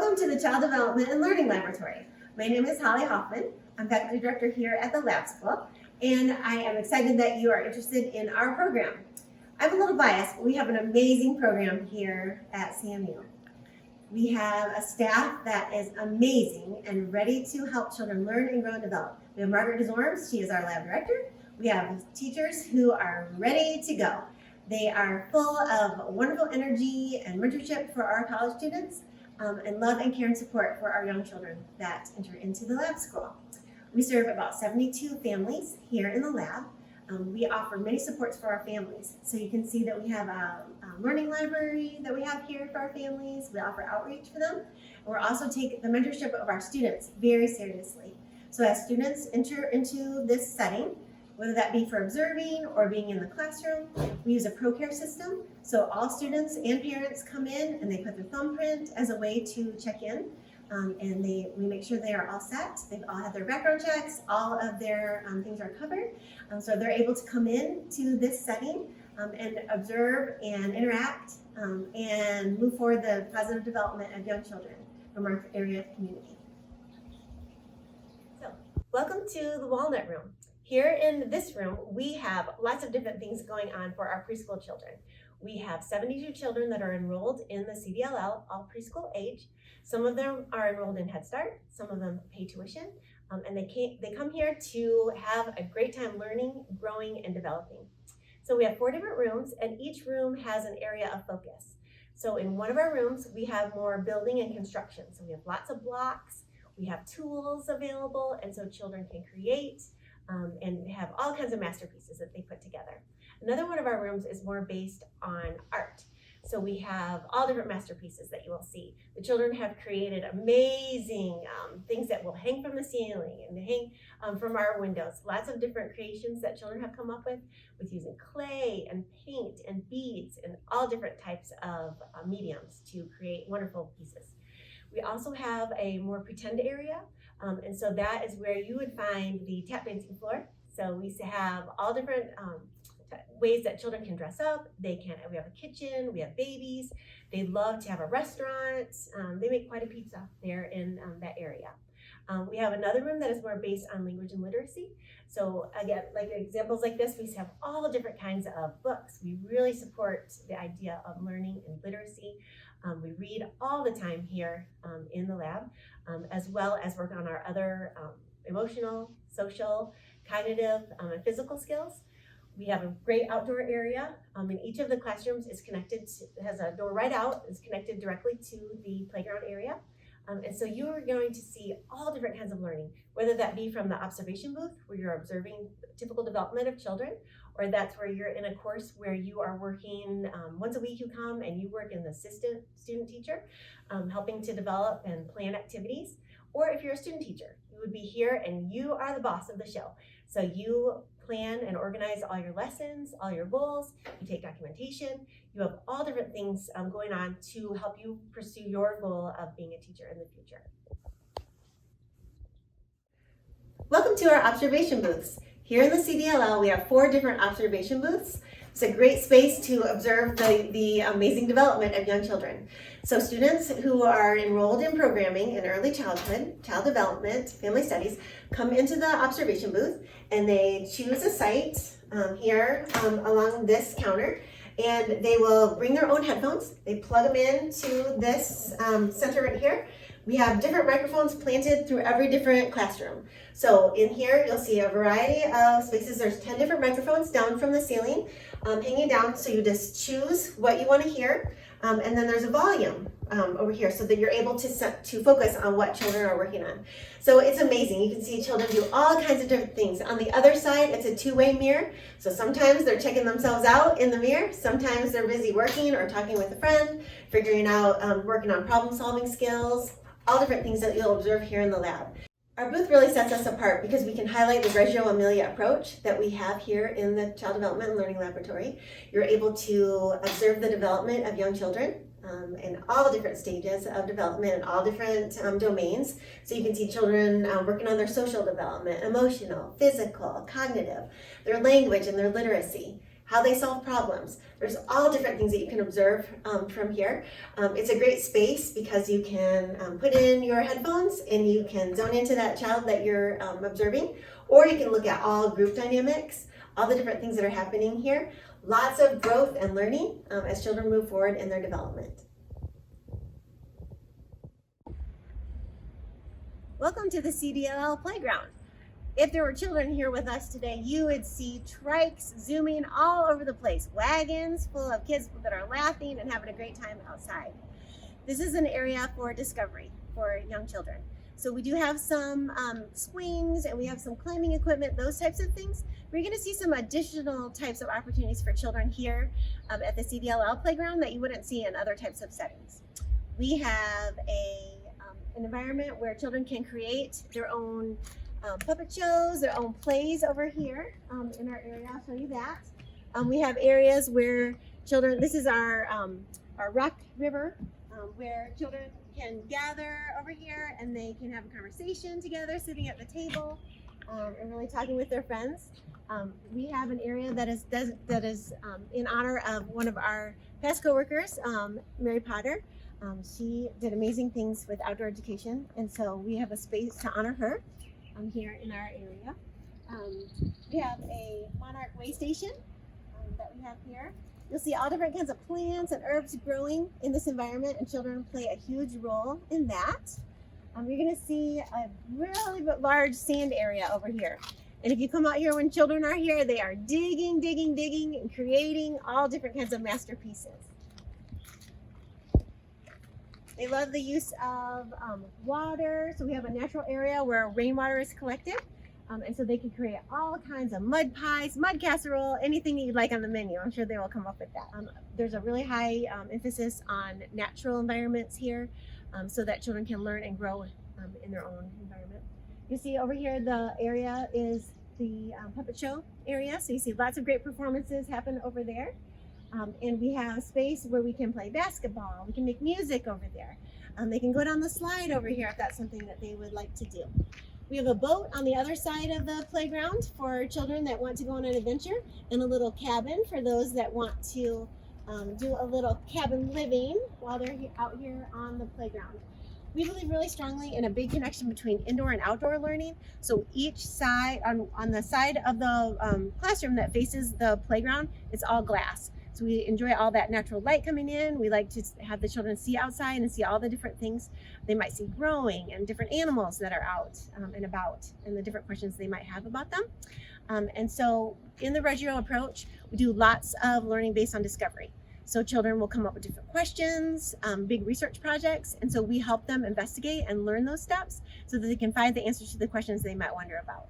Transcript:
Welcome to the Child Development and Learning Laboratory. My name is Holly Hoffman. I'm faculty director here at the Lab School, and I am excited that you are interested in our program. I'm a little biased, but we have an amazing program here at CMU. We have a staff that is amazing and ready to help children learn and grow and develop. We have Margaret Desormes, she is our lab director. We have teachers who are ready to go. They are full of wonderful energy and mentorship for our college students, and love and care and support for our young children that enter into the lab school. We serve about 72 families here in the lab. We offer many supports for our families. So you can see that we have a learning library that we have here for our families. We offer outreach for them. And we're also take the mentorship of our students very seriously. So as students enter into this setting, whether that be for observing or being in the classroom, we use a ProCare system. So all students and parents come in and they put their thumbprint as a way to check in. And we make sure they are all set. They've all had their background checks, all of their things are covered. So they're able to come in to this setting and observe and interact and move forward the positive development of young children from our area community. So, welcome to the Walnut Room. Here in this room, we have lots of different things going on for our preschool children. We have 72 children that are enrolled in the CDLL, all preschool age. Some of them are enrolled in Head Start, some of them pay tuition, and they come here to have a great time learning, growing, and developing. So we have 4 different rooms, and each room has an area of focus. So in one of our rooms, we have more building and construction. So we have lots of blocks, we have tools available, and so children can create and have all kinds of masterpieces that they put together. Another one of our rooms is more based on art. So we have all different masterpieces that you will see. The children have created amazing things that will hang from the ceiling and hang from our windows. Lots of different creations that children have come up with using clay and paint and beads and all different types of mediums to create wonderful pieces. We also have a more pretend area. And so that is where you would find the tap dancing floor. So we have all different ways that children can dress up. We have a kitchen, we have babies. They love to have a restaurant. They make quite a pizza there in that area. We have another room that is more based on language and literacy. So again, like examples like this, we have all different kinds of books. We really support the idea of learning and literacy. We read all the time here in the lab, as well as work on our other emotional, social, cognitive, and physical skills. We have a great outdoor area, and each of the classrooms is connected, has a door right out, is connected directly to the playground area. And so you are going to see all different kinds of learning, whether that be from the observation booth, where you're observing typical development of children, or that's where you're in a course where you are working, once a week you come and you work in the assistant student teacher, helping to develop and plan activities. Or if you're a student teacher, you would be here and you are the boss of the show. So you plan and organize all your lessons, all your goals, you take documentation, you have all different things going on to help you pursue your goal of being a teacher in the future. Welcome to our observation booths. Here in the CDLL, we have 4 different observation booths. It's a great space to observe the amazing development of young children. So students who are enrolled in programming in early childhood, child development, family studies, come into the observation booth and they choose a site here along this counter, and they will bring their own headphones. They plug them into this center right here. We have different microphones planted through every different classroom. So in here, you'll see a variety of spaces. There's 10 different microphones down from the ceiling, hanging down. So you just choose what you want to hear. And then there's a volume over here so that you're able to focus on what children are working on. So it's amazing. You can see children do all kinds of different things. On the other side, it's a 2-way mirror. So sometimes they're checking themselves out in the mirror. Sometimes they're busy working or talking with a friend, figuring out, working on problem-solving skills, all different things that you'll observe here in the lab. Our booth really sets us apart because we can highlight the Reggio Emilia approach that we have here in the Child Development and Learning Laboratory. You're able to observe the development of young children in all different stages of development and all different domains. So you can see children working on their social development, emotional, physical, cognitive, their language and their literacy, how they solve problems. There's all different things that you can observe from here. It's a great space because you can put in your headphones and you can zone into that child that you're observing, or you can look at all group dynamics, all the different things that are happening here. Lots of growth and learning as children move forward in their development. Welcome to the CDLL playground. If there were children here with us today, you would see trikes zooming all over the place, wagons full of kids that are laughing and having a great time outside. This is an area for discovery for young children. So we do have some swings and we have some climbing equipment, those types of things. We're going to see some additional types of opportunities for children here at the CDLL playground that you wouldn't see in other types of settings. We have an environment where children can create their own puppet shows, their own plays over here in our area. I'll show you that. We have areas where children, this is our rock river, where children can gather over here and they can have a conversation together sitting at the table and really talking with their friends. We have an area that is in honor of one of our past co-workers, Mary Potter. She did amazing things with outdoor education, and so we have a space to honor her here in our area. We have a monarch way station that we have here. You'll see all different kinds of plants and herbs growing in this environment, and children play a huge role in that. You're going to see a really large sand area over here. And if you come out here when children are here, they are digging, and creating all different kinds of masterpieces. They love the use of water. So we have a natural area where rainwater is collected. And so they can create all kinds of mud pies, mud casserole, anything that you'd like on the menu. I'm sure they will come up with that. There's a really high emphasis on natural environments here so that children can learn and grow in their own environment. You see over here, the area is the puppet show area. So you see lots of great performances happen over there. And we have space where we can play basketball. We can make music over there. They can go down the slide over here if that's something that they would like to do. We have a boat on the other side of the playground for children that want to go on an adventure, and a little cabin for those that want to do a little cabin living while they're out here on the playground. We believe really strongly in a big connection between indoor and outdoor learning. So each side, on the side of the classroom that faces the playground, it's all glass. So we enjoy all that natural light coming in. We like to have the children see outside and see all the different things they might see growing and different animals that are out and about, and the different questions they might have about them. And so in the Reggio approach, we do lots of learning based on discovery. So children will come up with different questions, big research projects, and so we help them investigate and learn those steps so that they can find the answers to the questions they might wonder about.